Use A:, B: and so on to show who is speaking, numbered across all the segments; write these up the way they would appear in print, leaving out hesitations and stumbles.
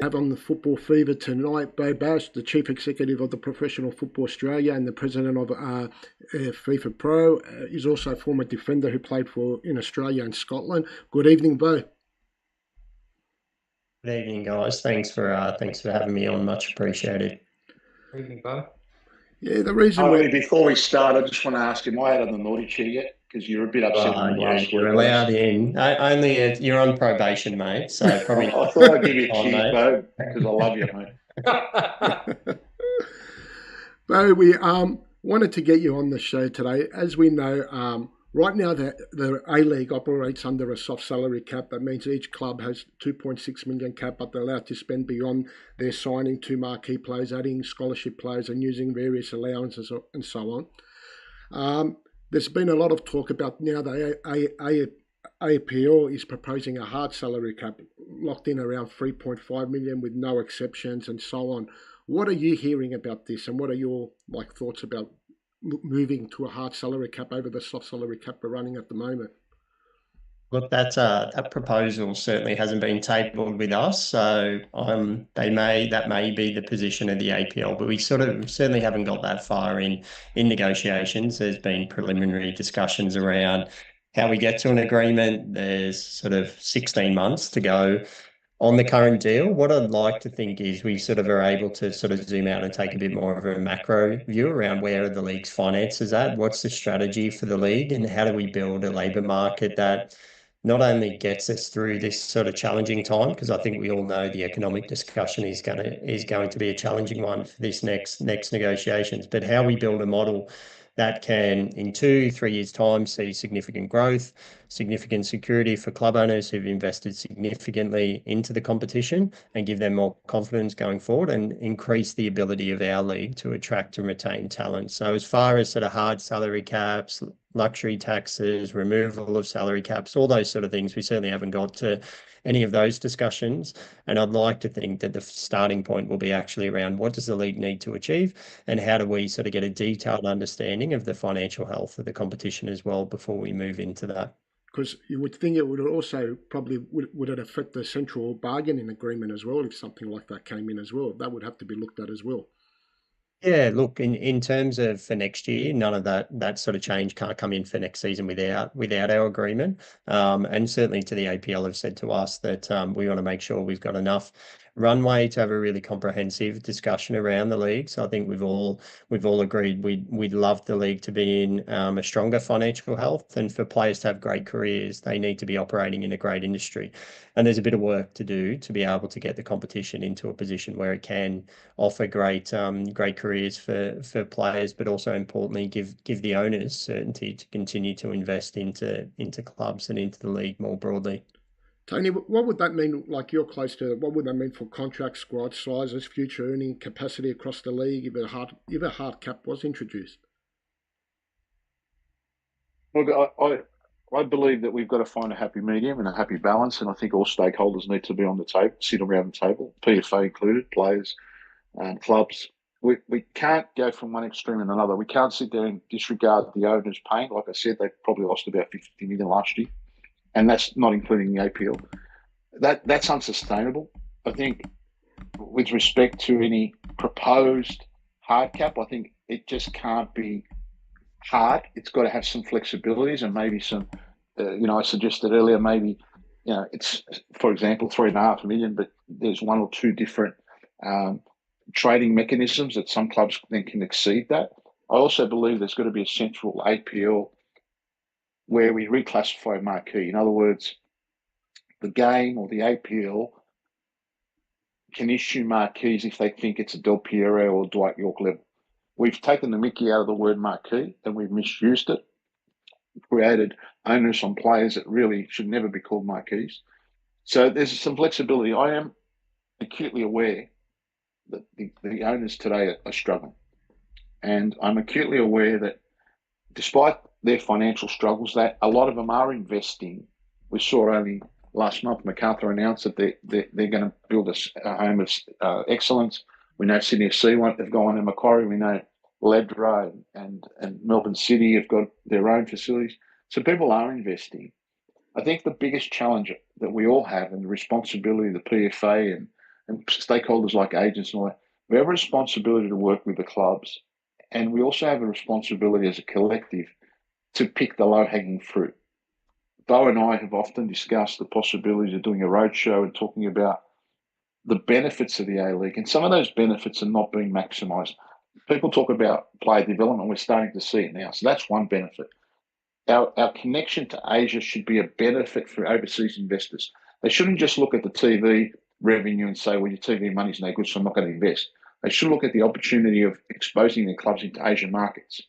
A: Have on the Football Fever tonight, Beau, the Chief Executive of the Professional Football Australia and the President of FIFPRO. He's also a former defender who played in Australia and Scotland. Good evening, Beau.
B: Good evening, guys. Thanks for having me on. Much appreciated.
C: Good evening, Beau.
A: Yeah, the reason
D: before we start, I just want to ask, am I out of the naughty chair yet? Because you're a bit upset with me last week.
B: You're allowed in. Only you're on probation, mate. So probably.
D: I thought I'd give you a cheers, Beau, because I love you, mate.
A: Beau, we wanted to get you on the show today. As we know, right now the A-League operates under a soft salary cap. That means each club has 2.6 million cap, but they're allowed to spend beyond their signing two marquee players, adding scholarship players and using various allowances and so on. There's been a lot of talk about now the APL is proposing a hard salary cap locked in around 3.5 million with no exceptions and so on. What are you hearing about this, and what are your thoughts about moving to a hard salary cap over the soft salary cap we're running at the moment?
B: Look, that proposal certainly hasn't been tabled with us, so that may be the position of the APL, but we certainly haven't got that far in negotiations. There's been preliminary discussions around how we get to an agreement. There's sort of 16 months to go on the current deal. What I'd like to think is we are able to zoom out and take a bit more of a macro view around where are the league's finances at, what's the strategy for the league, and how do we build a labour market that not only gets us through this sort of challenging time, because I think we all know the economic discussion is going to be a challenging one for this next negotiations, but how we build a model that can, in 2-3 years' time, see significant growth, significant security for club owners who've invested significantly into the competition, and give them more confidence going forward, and increase the ability of our league to attract and retain talent. So as far as sort of hard salary caps, luxury taxes, removal of salary caps, all those sort of things, we certainly haven't got to any of those discussions. And I'd like to think that the starting point will be actually around what does the league need to achieve, and how do we sort of get a detailed understanding of the financial health of the competition as well before we move into that.
A: Because you would think it would also probably would it affect the central bargaining agreement as well if something like that came in as well. That would have to be looked at as well.
B: Yeah, look, in terms of for next year, none of that sort of change can't come in for next season without our agreement. And certainly to the APL have said to us that we want to make sure we've got enough runway to have a really comprehensive discussion around the league. So I think we've all agreed we'd love the league to be in a stronger financial health, and for players to have great careers, they need to be operating in a great industry. And there's a bit of work to do to be able to get the competition into a position where it can offer great careers for players, but also importantly give the owners certainty to continue to invest into clubs and into the league more broadly.
A: Tony, what would that mean? Like, you're close to, what would that mean for contract squad sizes, future earning capacity across the league if a hard cap was introduced?
D: Look, I believe that we've got to find a happy medium and a happy balance, and I think all stakeholders need to be on the table, sit around the table, PFA included, players and clubs. We can't go from one extreme and another. We can't sit there and disregard the owners' pain. Like I said, they probably lost about 50 million last year, and that's not including the APL. That's unsustainable. I think with respect to any proposed hard cap, I think it just can't be hard. It's got to have some flexibilities and maybe some, I suggested earlier, maybe, it's, for example, 3.5 million, but there's one or two different trading mechanisms that some clubs then can exceed that. I also believe there's got to be a central APL where we reclassify marquee. In other words, the game or the APL can issue marquees if they think it's a Del Piero or Dwight York level. We've taken the mickey out of the word marquee and we've misused it, created onus on players that really should never be called marquees. So there's some flexibility. I am acutely aware that the owners today are struggling. And I'm acutely aware that despite their financial struggles, that a lot of them are investing. We saw only last month, MacArthur announced that they're going to build a home of excellence. We know Sydney FC they've gone to Macquarie. We know Ledra and Melbourne City have got their own facilities. So people are investing. I think the biggest challenge that we all have, and the responsibility of the PFA and stakeholders like agents and all that, we have a responsibility to work with the clubs, and we also have a responsibility as a collective to pick the low-hanging fruit. Beau and I have often discussed the possibilities of doing a roadshow and talking about the benefits of the A-League, and some of those benefits are not being maximised. People talk about player development. We're starting to see it now. So that's one benefit. Our connection to Asia should be a benefit for overseas investors. They shouldn't just look at the TV revenue and say, well, your TV money's no good, so I'm not going to invest. They should look at the opportunity of exposing their clubs into Asian markets.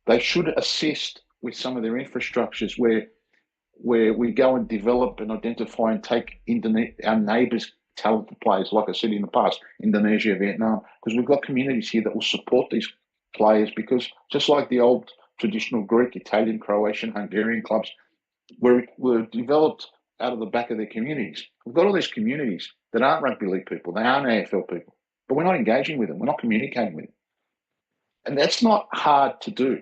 D: They should assist with some of their infrastructures where we go and develop and identify and take our neighbours' talented players, like I said in the past, Indonesia, Vietnam, because we've got communities here that will support these players, because just like the old traditional Greek, Italian, Croatian, Hungarian clubs were developed out of the back of their communities. We've got all these communities that aren't rugby league people, they aren't AFL people, but we're not engaging with them, we're not communicating with them. And that's not hard to do.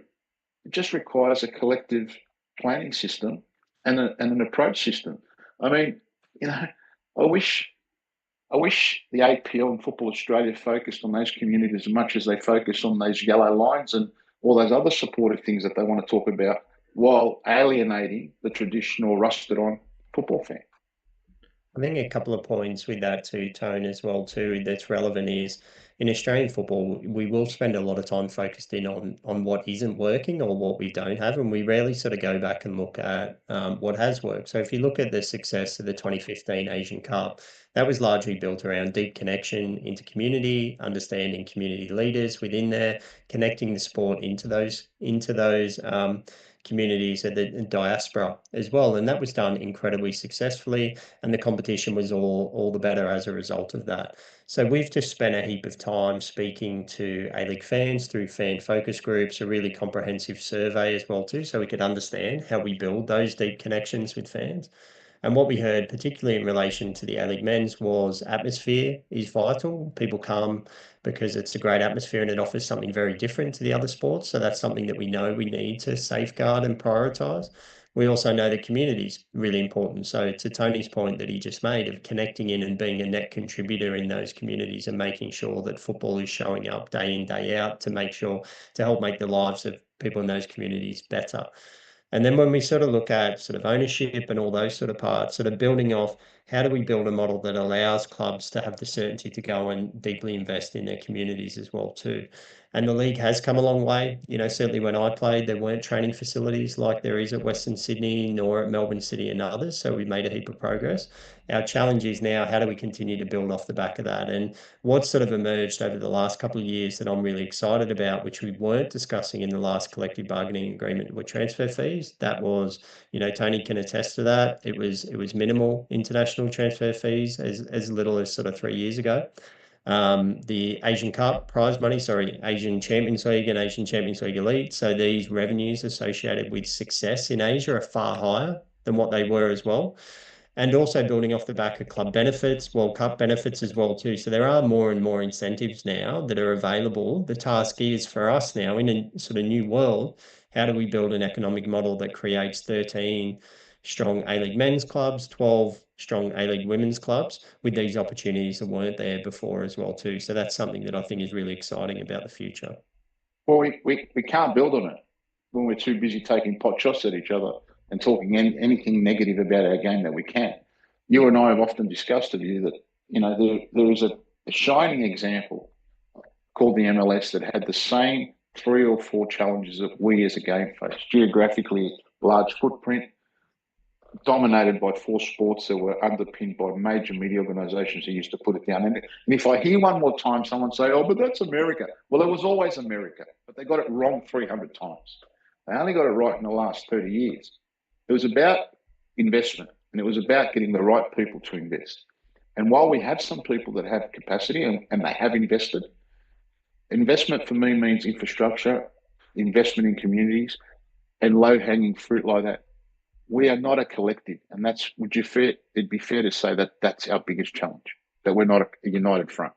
D: It just requires a collective planning system and an approach system. I mean, I wish the APL and Football Australia focused on those communities as much as they focus on those yellow lines and all those other supportive things that they want to talk about, while alienating the traditional rusted-on football fan.
B: I think a couple of points with that too, Tone, as well too, that's relevant is in Australian football, we will spend a lot of time focused in on what isn't working or what we don't have, and we rarely sort of go back and look at what has worked. So if you look at the success of the 2015 Asian Cup, that was largely built around deep connection into community, understanding community leaders within there, connecting the sport into those communities at the diaspora as well. And that was done incredibly successfully, and the competition was all the better as a result of that. So we've just spent a heap of time speaking to A-League fans through fan focus groups, a really comprehensive survey as well too, so we could understand how we build those deep connections with fans. And what we heard, particularly in relation to the A-League men's, was atmosphere is vital. People come because it's a great atmosphere and it offers something very different to the other sports. So that's something that we know we need to safeguard and prioritise. We also know that community is really important. So to Tony's point that he just made of connecting in and being a net contributor in those communities and making sure that football is showing up day in, day out to help make the lives of people in those communities better. And then when we sort of look at sort of ownership and all those sort of parts, sort of building off, how do we build a model that allows clubs to have the certainty to go and deeply invest in their communities as well too? And the league has come a long way. Certainly when I played, there weren't training facilities like there is at Western Sydney nor at Melbourne City and others. So we made a heap of progress. Our challenge is now, how do we continue to build off the back of that? And what's sort of emerged over the last couple of years that I'm really excited about, which we weren't discussing in the last collective bargaining agreement, were transfer fees. That was, Tony can attest to that. It was minimal international transfer fees as little as sort of 3 years ago. The Asian Cup prize money, Asian Champions League and Asian Champions League Elite. So these revenues associated with success in Asia are far higher than what they were as well. And also building off the back of club benefits, World Cup benefits as well too. So there are more and more incentives now that are available. The task is for us now in a sort of new world, how do we build an economic model that creates 13 strong A-League men's clubs, 12 strong A-League women's clubs with these opportunities that weren't there before as well too. So that's something that I think is really exciting about the future.
D: Well, we can't build on it when we're too busy taking pot shots at each other and talking anything negative about our game that we can. You and I have often discussed with you that, there is a shining example called the MLS that had the same 3 or 4 challenges that we as a game faced. Geographically large footprint, dominated by 4 sports that were underpinned by major media organisations who used to put it down. And if I hear one more time someone say, oh, but that's America. Well, it was always America, but they got it wrong 300 times. They only got it right in the last 30 years. It was about investment, and it was about getting the right people to invest. And while we have some people that have capacity and they have invested, investment for me means infrastructure, investment in communities, and low-hanging fruit like that. We are not a collective, and it'd be fair to say that that's our biggest challenge, that we're not a united front.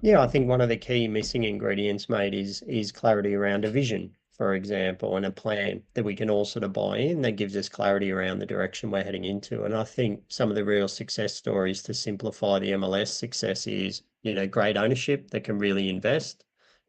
B: Yeah, I think one of the key missing ingredients, mate, is clarity around a vision for example, and a plan that we can all sort of buy in that gives us clarity around the direction we're heading into. And I think some of the real success stories to simplify the MLS success is, great ownership that can really invest,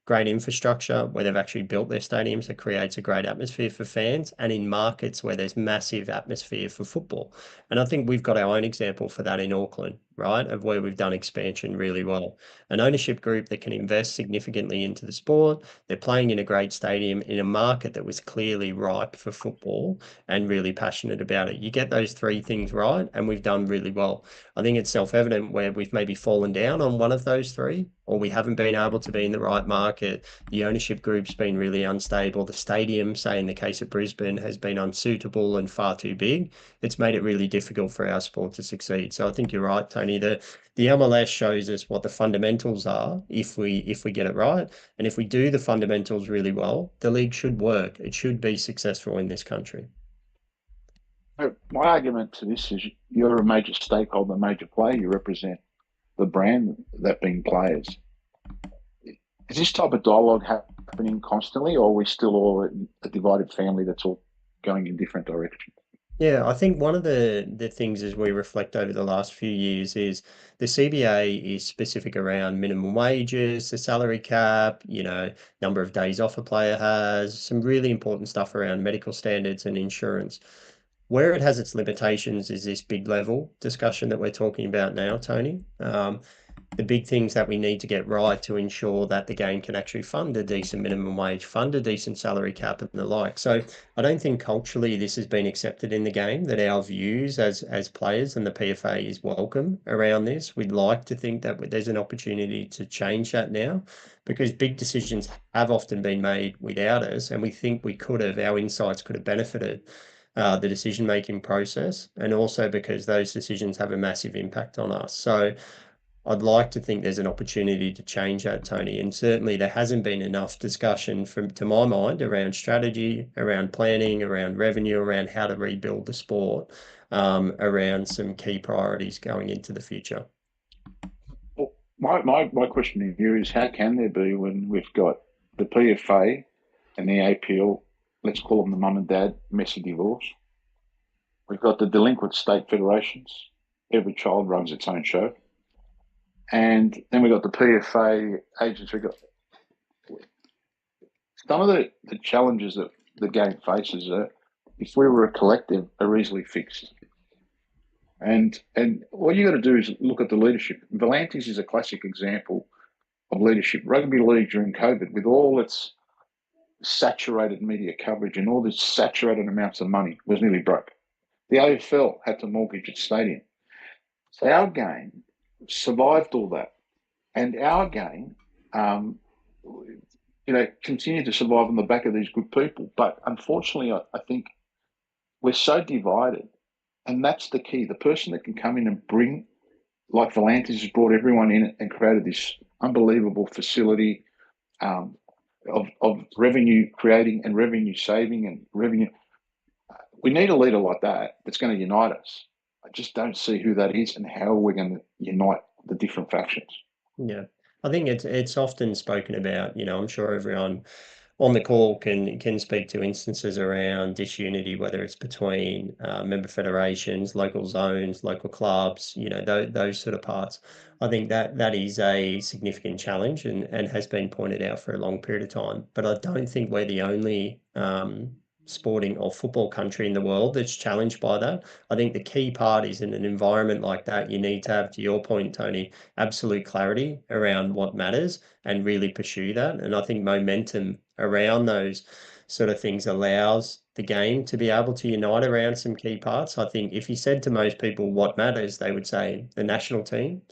B: great infrastructure where they've actually built their stadiums that creates a great atmosphere for fans, and in markets where there's massive atmosphere for football. And I think we've got our own example for that in Auckland, right, of where we've done expansion really well. An ownership group that can invest significantly into the sport. They're playing in a great stadium in a market that was clearly ripe for football and really passionate about it. You get those three things right, and we've done really well. I think it's self-evident where we've maybe fallen down on one of those three, or we haven't been able to be in the right market. The ownership group's been really unstable. The stadium, say in the case of Brisbane, has been unsuitable and far too big. It's made it really difficult for our sport to succeed. So I think you're right, Tony. The MLS shows us what the fundamentals are if we get it right. And if we do the fundamentals really well, the league should work. It should be successful in this country.
D: My argument to this is you're a major stakeholder, major player. You represent the brand, that being players. Is this type of dialogue happening constantly, or are we still all a divided family that's all going in different directions?
B: Yeah, I think one of the things as we reflect over the last few years is the CBA is specific around minimum wages, the salary cap, number of days off a player has, some really important stuff around medical standards and insurance. Where it has its limitations is this big level discussion that we're talking about now, Tony. The big things that we need to get right to ensure that the game can actually fund a decent minimum wage, fund a decent salary cap and the like. So I don't think culturally this has been accepted in the game, that our views as players and the PFA is welcome around this. We'd like to think that there's an opportunity to change that now, because big decisions have often been made without us, and we think our insights could have benefited the decision-making process, and also because those decisions have a massive impact on us. So I'd like to think there's an opportunity to change that, Tony. And certainly there hasn't been enough discussion to my mind, around strategy, around planning, around revenue, around how to rebuild the sport, around some key priorities going into the future.
D: Well, my question to you is, how can there be when we've got the PFA and the APL, let's call them the mum and dad, messy divorce? We've got the delinquent state federations. Every child runs its own show. And then we've got the PFA agents. We've got some of the challenges that the game faces are, if we were a collective, are easily fixed. And what you got to do is look at the leadership. Volantes is a classic example of leadership. Rugby league during COVID, with all its saturated media coverage and all this saturated amounts of money, was nearly broke. The AFL had to mortgage its stadium. So our game survived all that, and our game, continued to survive on the back of these good people. But unfortunately, I think we're so divided, and that's the key. The person that can come in and bring, like Volantes has brought everyone in and created this unbelievable facility of revenue creating and revenue saving and revenue. We need a leader like that that's going to unite us. I just don't see who that is and how we're going to unite the different factions.
B: Yeah, I think it's often spoken about. I'm sure everyone on the call can speak to instances around disunity, whether it's between member federations, local zones, local clubs, those sort of parts. I think that is a significant challenge and has been pointed out for a long period of time. But I don't think we're the only sporting or football country in the world that's challenged by that. I think the key part is, in an environment like that, you need to have, to your point, Tony, absolute clarity around what matters and really pursue that. And I think momentum around those sort of things allows the game to be able to unite around some key parts. I think if you said to most people what matters, they would say the national team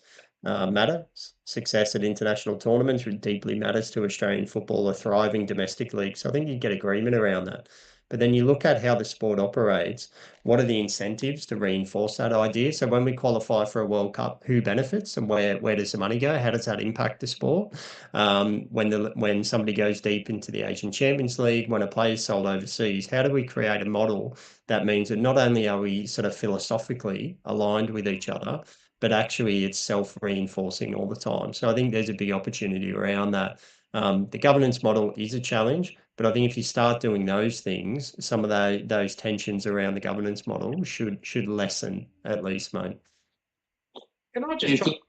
B: matters. Success at international tournaments deeply matters to Australian football, a thriving domestic league. So I think you get agreement around that. But then you look at how the sport operates, what are the incentives to reinforce that idea? So when we qualify for a World Cup, who benefits and where does the money go? How does that impact the sport? When somebody goes deep into the Asian Champions League, when a player is sold overseas, how do we create a model that means that not only are we sort of philosophically aligned with each other, but actually it's self-reinforcing all the time. So I think there's a big opportunity around that. The governance model is a challenge, But I think if you start doing those things, some of those tensions around the governance model should lessen at least, mate.
C: Can I
D: Do you
C: just
D: think?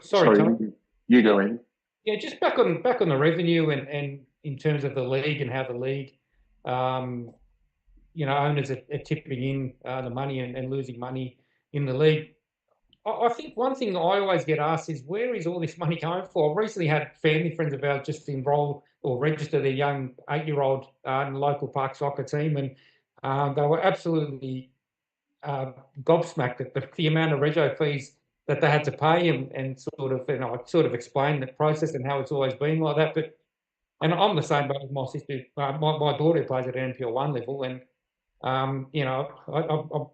C: sorry, Tony.
D: You go in.
C: Yeah, just back on the revenue and in terms of the league and how the league, owners are tipping in the money and losing money in the league. I think one thing I always get asked is, where is all this money going for? I've recently had family friends of ours just enroll or register their young 8-year-old in the local park soccer team, and they were absolutely gobsmacked at the amount of rego fees that they had to pay, and sort of explained the process and how it's always been like that. And I'm the same boat with my sister. My daughter plays at NPL1 level, and I'm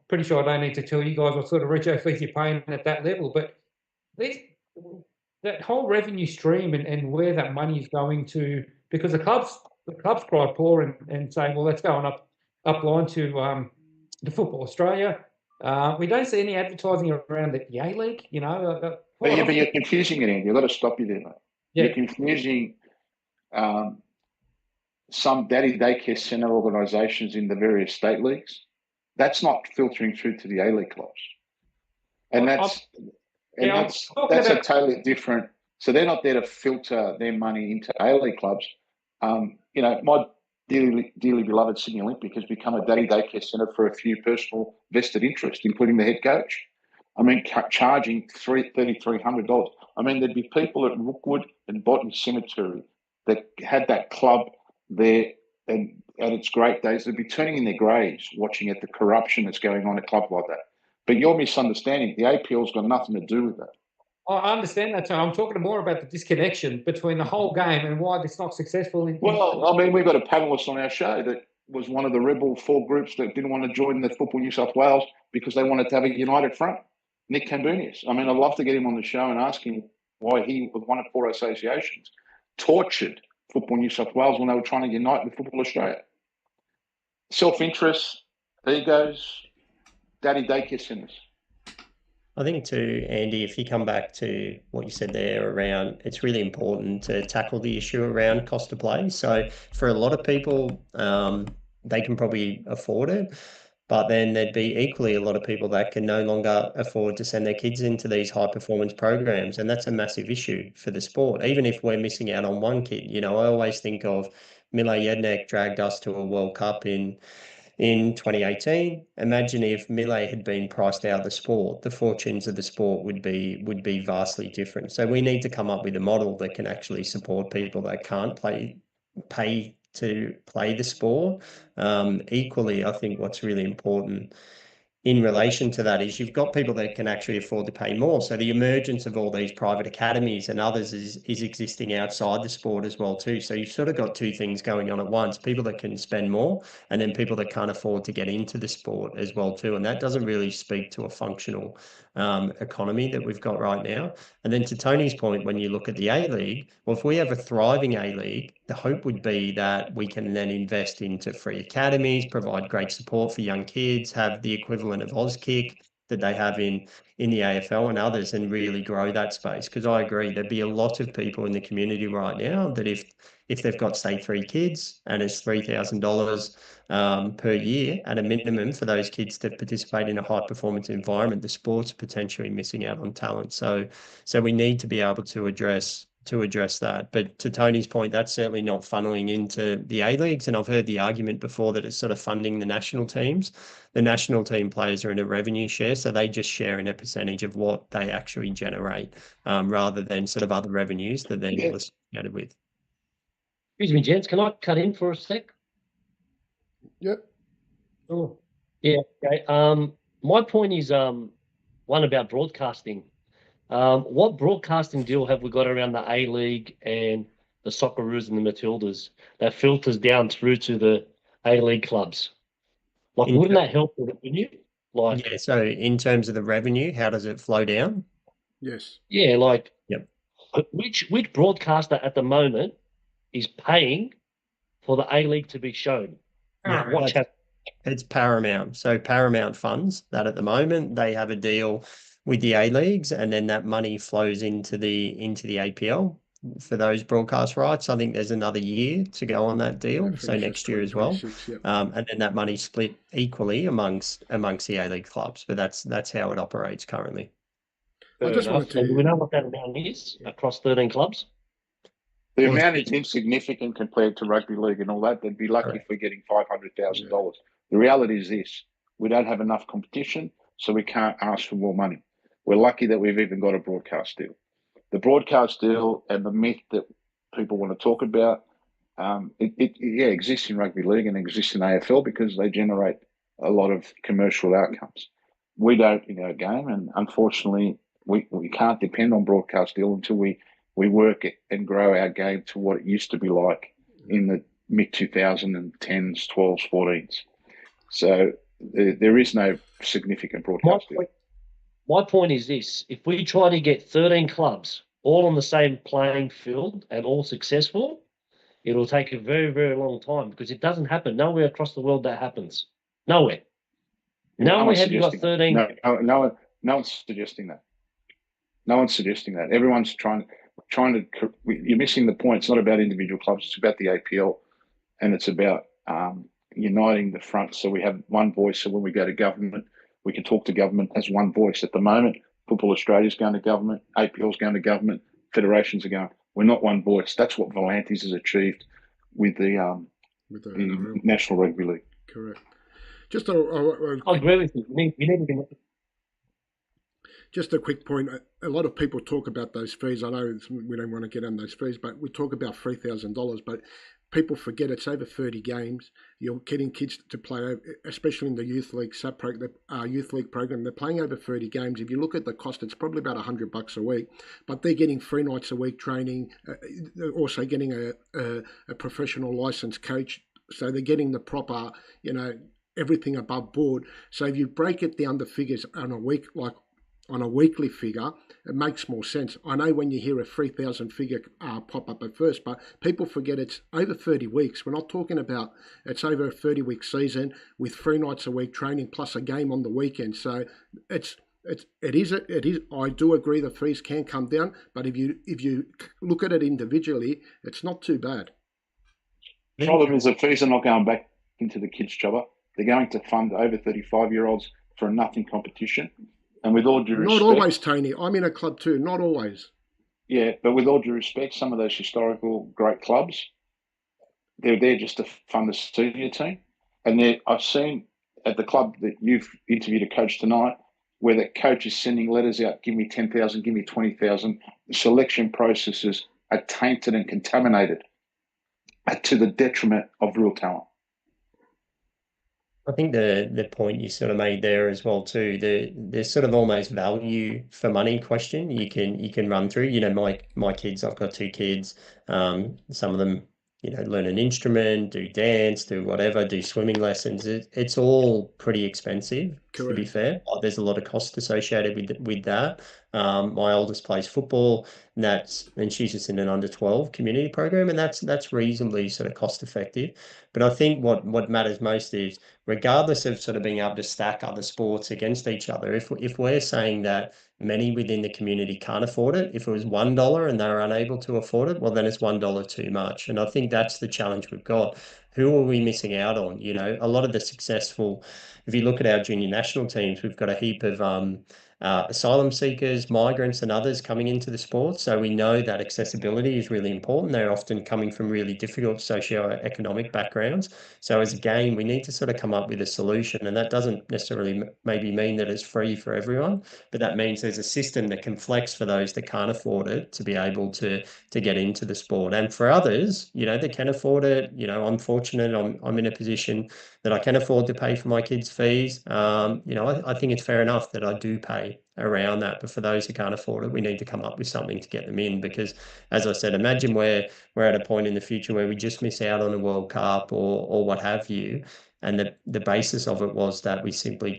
C: pretty sure I don't need to tell you guys what sort of rego fees you're paying at that level. But that whole revenue stream and where that money is going to, because the clubs cry poor and say, well, let's go on up line to Football Australia. We don't see any advertising around the A League,
D: But you're confusing it, Andy. I've got to stop you there, mate.
C: Yeah.
D: You're confusing some daddy daycare centre organisations in the various state leagues. That's not filtering through to the A League clubs, and that's a totally different. So they're not there to filter their money into A League clubs. My dearly beloved Sydney Olympic has become a daddy daycare centre for a few personal vested interests, including the head coach. I mean, charging $3,300. I mean, there'd be people at Rookwood and Botany Cemetery that had that club there, and at its great days, they'd be turning in their graves watching at the corruption that's going on at a club like that. But you're misunderstanding. The APL's got nothing to do with that.
C: I understand that, Tony. I'm talking more about the disconnection between the whole game and why it's not successful.
D: Well, I mean, we've got a panellist on our show that was one of the rebel 4 groups that didn't want to join the Football New South Wales because they wanted to have a united front. Nick Cambunius. I mean, I'd love to get him on the show and ask him why he, with one of 4 associations, tortured Football New South Wales when they were trying to unite with Football Australia. Self-interest, egos, daddy daycare centres.
B: I think too, Andy, if you come back to what you said there around, it's really important to tackle the issue around cost of play. So for a lot of people, they can probably afford it, but then there'd be equally a lot of people that can no longer afford to send their kids into these high performance programs. And that's a massive issue for the sport, even if we're missing out on one kid. I always think of Mile Jednek dragged us to a World Cup in 2018. Imagine if Mile had been priced out of the sport, the fortunes of the sport would be vastly different. So we need to come up with a model that can actually support people that can't pay to play the sport. Equally, I think what's really important in relation to that is you've got people that can actually afford to pay more. So the emergence of all these private academies and others is existing outside the sport as well too. So you've sort of got 2 things going on at once, people that can spend more and then people that can't afford to get into the sport as well too. And that doesn't really speak to a functional economy that we've got right now. And then to Tony's point, when you look at the A-League, well, if we have a thriving A-League, the hope would be that we can then invest into free academies, provide great support for young kids, have the equivalent of Auskick that they have in the AFL and others, and really grow that space. Because I agree, there'd be a lot of people in the community right now that if they've got, say, 3 kids and it's $3,000 per year at a minimum for those kids to participate in a high performance environment, the sport's potentially missing out on talent. So we need to be able to address that. But to Tony's point, that's certainly not funneling into the A-Leagues. And I've heard the argument before that it's sort of funding the national teams. The national team players are in a revenue share, so they just share in a percentage of what they actually generate, rather than sort of other revenues that they're associated with.
E: Excuse me, gents, can I cut in for a sec?
A: Yep.
E: Oh, yeah. Okay. My point is one about broadcasting. What broadcasting deal have we got around the A-League and the Socceroos and the Matildas that filters down through to the A-League clubs? Like, wouldn't that help the revenue? Like,
B: yeah. So in terms of the revenue, how does it flow down?
A: Yes.
E: Yeah. Like,
B: yep.
E: Which broadcaster at the moment is paying for the A-League to be shown?
B: It's Paramount. So Paramount funds that at the moment. They have a deal with the A-Leagues, and then that money flows into the APL. for those broadcast rights. I think there's another year to go on that deal, so
A: finishes
B: next year as well.
A: 2026, yep.
B: And then that money split equally amongst the A-League clubs. But that's how it operates currently.
A: I
E: Fair
A: just
E: enough.
A: wanted
E: And do we
A: to,
E: know what that amount is across 13 clubs?
D: The
B: Well,
D: amount is insignificant compared to rugby league and all that. They'd be lucky if we're getting $500,000. The reality is this: we don't have enough competition, so we can't ask for more money. We're lucky that we've even got a broadcast deal. The broadcast deal and the myth that people want to talk about, it exists in rugby league and exists in AFL because they generate a lot of commercial outcomes. We don't in our game, and unfortunately, we can't depend on broadcast deal until we work it and grow our game to what it used to be like in the mid-2010s, 12s, 14s. So there is no significant broadcast deal.
E: My point is this: if we try to get 13 clubs all on the same playing field and all successful, it'll take a very, very long time because it doesn't happen. Nowhere across the world that happens. Nowhere. Nowhere have you got 13.
D: No one's suggesting that. No one's suggesting that. Everyone's trying to. You're missing the point. It's not about individual clubs. It's about the APL, and it's about uniting the front so we have one voice. So when we go to government, we can talk to government as one voice. At the moment, Football Australia's going to government, APL's going to government, federations are going. We're not one voice. That's what Volantis has achieved with the National Rugby League.
A: Correct. Just
E: I agree with you. You need to be.
A: Just a quick point. A lot of people talk about those fees. I know we don't want to get on those fees, but we talk about $3,000. But people forget it's over 30 games. You're getting kids to play, especially in the youth league youth league program. They're playing over 30 games. If you look at the cost, it's probably about $100 a week. But they're getting 3 nights a week training. They're also getting a professional licensed coach. So they're getting the proper, everything above board. So if you break it down to figures on a week, like on a weekly figure, it makes more sense. I know when you hear a 3,000 figure pop up at first, but people forget it's over 30 weeks. We're not talking about it's over a 30-week season with 3 nights a week training plus a game on the weekend. So it is. I do agree the fees can come down, but if you look at it individually, it's not too bad.
D: The problem is the fees are not going back into the kids' jobber. They're going to fund over 35-year-olds for a nothing competition. And with all due respect...
A: Not always, Tony. I'm in a club too. Not always.
D: Yeah, but with all due respect, some of those historical great clubs, they're there just to fund the senior team. And I've seen at the club that you've interviewed a coach tonight, where the coach is sending letters out, give me 10,000, give me 20,000. The selection processes are tainted and contaminated to the detriment of real talent.
B: I think the point you sort of made there as well too, there's sort of almost value for money question you can run through. My kids, I've got 2 kids. Some of them, learn an instrument, do dance, do whatever, do swimming lessons. It's all pretty expensive. Correct. To be fair. There's a lot of cost associated with that. My oldest plays football, and she's just in an under 12 community program, and that's reasonably sort of cost effective. But I think what matters most is, regardless of sort of being able to stack other sports against each other, if we're saying that many within the community can't afford it, if it was $1 and they're unable to afford it, well, then it's $1 too much. And I think that's the challenge we've got. Who are we missing out on? A lot of the successful, if you look at our junior national teams, we've got a heap of asylum seekers, migrants and others coming into the sport. So we know that accessibility is really important. They're often coming from really difficult socio-economic backgrounds. So as a game, we need to sort of come up with a solution. And that doesn't necessarily maybe mean that it's free for everyone, but that means there's a system that can flex for those that can't afford it to be able to get into the sport. And for others, that can afford it, I'm fortunate, I'm in a position that I can afford to pay for my kids' fees. I think it's fair enough that I do pay around that, but for those who can't afford it, we need to come up with something to get them in, because as I said, imagine we're at a point in the future where we just miss out on a World Cup or what have you, and the basis of it was that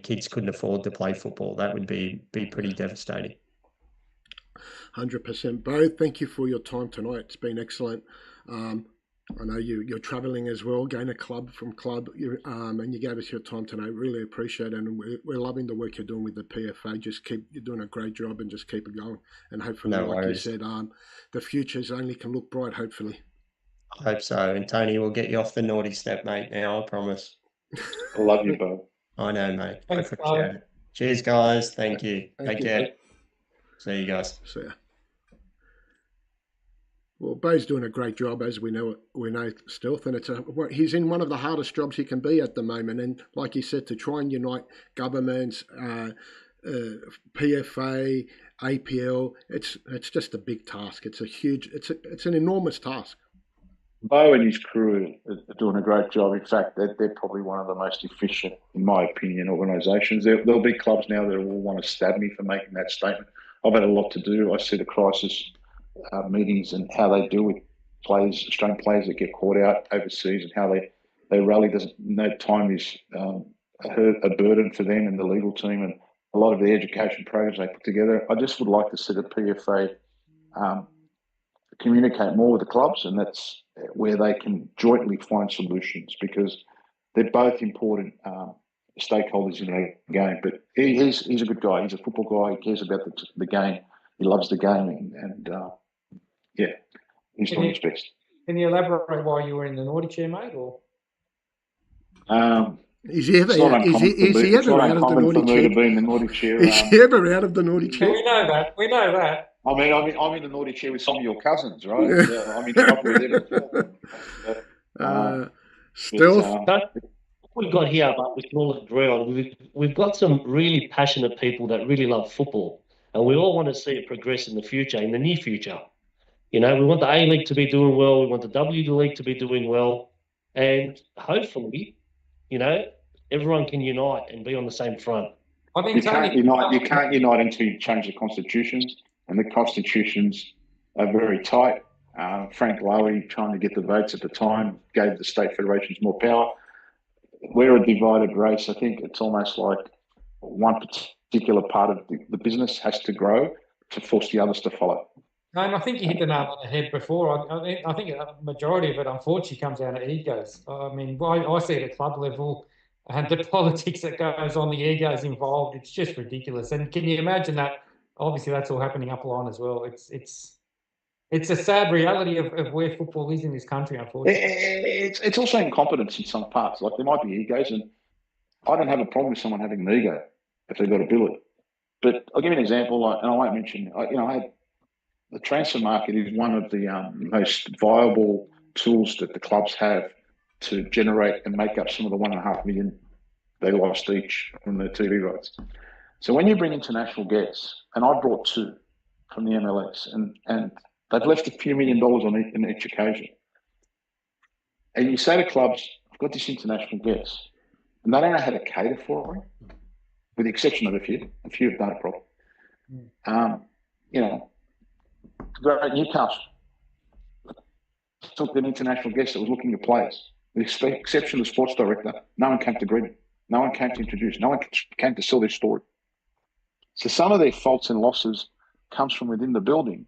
B: kids couldn't afford to play football. That would be pretty devastating.
A: 100%. Beau, thank you for your time tonight. It's been excellent. I know you're travelling as well, going to club from club, and you gave us your time tonight. Really appreciate it, and we're loving the work you're doing with the PFA. You're doing a great job, and just keep it going. And hopefully,
B: No
A: like
B: worries.
A: you said, the futures only can look bright. Hopefully,
B: I hope so. And Tony, we'll get you off the naughty step, mate. Now I promise.
D: I love you, Beau.
B: I know, mate.
C: Thanks,
B: I appreciate it. Cheers, guys. Thank you.
A: Thank
B: Take
A: you.
B: care. See you guys.
A: So. Well, Beau's doing a great job, as we know, Stealth, and he's in one of the hardest jobs he can be at the moment. And like he said, to try and unite governments, PFA, APL, it's just a big task. It's an enormous task.
D: Beau and his crew are doing a great job. In fact, they're probably one of the most efficient, in my opinion, organisations. There'll be clubs now that will want to stab me for making that statement. I've had a lot to do. I see the crisis meetings and how they deal with players, Australian players that get caught out overseas, and how they rally. No time is a burden for them and the legal team, and a lot of the education programs they put together. I just would like to see the PFA communicate more with the clubs, and that's where they can jointly find solutions, because they're both important stakeholders in the game. But he's a good guy. He's a football guy. He cares about the game. He loves the game, and yeah, he's doing his best.
C: Can you elaborate why you were in the naughty chair, mate? Or
A: is he ever out of the naughty chair? Is he ever out of the naughty chair?
C: We know that. We know that.
D: I mean, I'm in the naughty chair with some of your cousins, right? I'm in trouble with them.
A: Stealth.
E: We've got here, but we can all agree on. We've got some really passionate people that really love football, and we all want to see it progress in the future, in the near future. You know, we want the A League to be doing well. We want the W League to be doing well, and hopefully, you know, everyone can unite and be on the same front.
C: I think
D: you can't unite until you change the constitutions, and the constitutions are very tight. Frank Lowy, trying to get the votes at the time, gave the state federations more power. We're a divided race. I think it's almost like one particular part of the business has to grow to force the others to follow.
C: And I think you hit the nail on the head before. I think a majority of it, unfortunately, comes down to egos. I mean, I see it at club level, and the politics that goes on, the egos involved, it's just ridiculous. And can you imagine that? Obviously, that's all happening up line as well. It's a sad reality of where football is in this country, unfortunately.
D: It's also incompetence in some parts. Like, there might be egos, and I don't have a problem with someone having an ego if they've got ability. But I'll give you an example, and I won't mention. The transfer market is one of the most viable tools that the clubs have to generate and make up some of the $1.5 million they lost each from the TV rights. So when you bring international guests, and I brought 2 from the MLS, and they've left a few $1 million on each occasion. And you say to clubs, I've got this international guest, and they don't know how to cater for them, with the exception of a few. A few have done it properly. Great Newcastle took an international guest that was looking at players. With the exception of the sports director, no one came to greet him. No one came to introduce. No one came to sell their story. So some of their faults and losses comes from within the building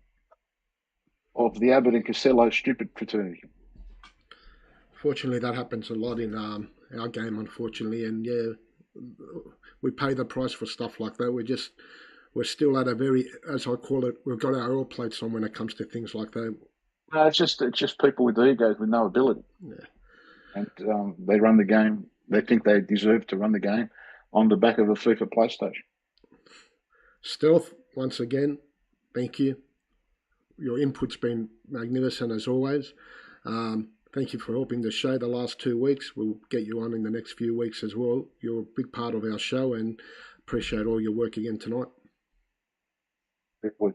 D: of the Abbott and Costello stupid fraternity.
A: Fortunately, that happens a lot in our game, unfortunately, and we pay the price for stuff like that. We're still at a very, as I call it, we've got our oil plates on when it comes to things like that.
D: It's just people with egos with no ability.
A: Yeah.
D: And they run the game. They think they deserve to run the game on the back of a FIFA PlayStation.
A: Stealth, once again, thank you. Your input's been magnificent as always. Thank you for helping the show the last 2 weeks. We'll get you on in the next few weeks as well. You're a big part of our show, and appreciate all your work again tonight.
D: Good.